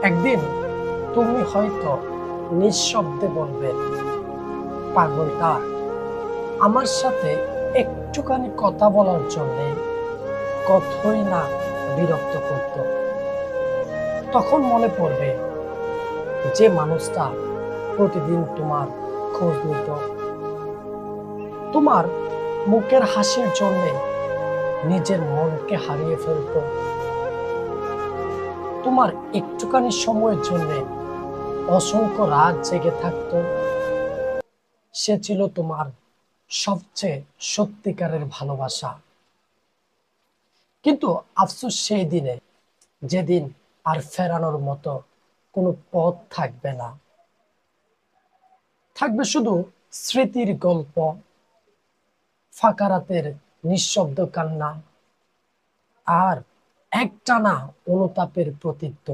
একদিন তুমি হয়তো নিঃশব্দে বলবে, পাগলটা আমার সাথে একটুখানি কথা বলার জন্য কতই না বিরক্ত করত। তখন মনে পড়বে যে মানুষটা প্রতিদিন তোমার খোঁজ নিত, তোমার মুখের হাসির জন্য নিজের মনকে হারিয়ে ফেলত, তোমার একটুখানি সময়ের জন্য অসংখ্য রাত জেগে থাকতো। সে ছিল তোমার সবচেয়ে সত্যিকারের ভালোবাসা। কিন্তু আফসোস সেই দিনে, যেদিন আর ফেরানোর মতো কোনো পথ থাকবে না। থাকবে শুধু স্মৃতির গল্প, ফাঁকা রাতের নিঃশব্দ কান্না, আর একটানা অনুতাপের প্রতিধ্বনি।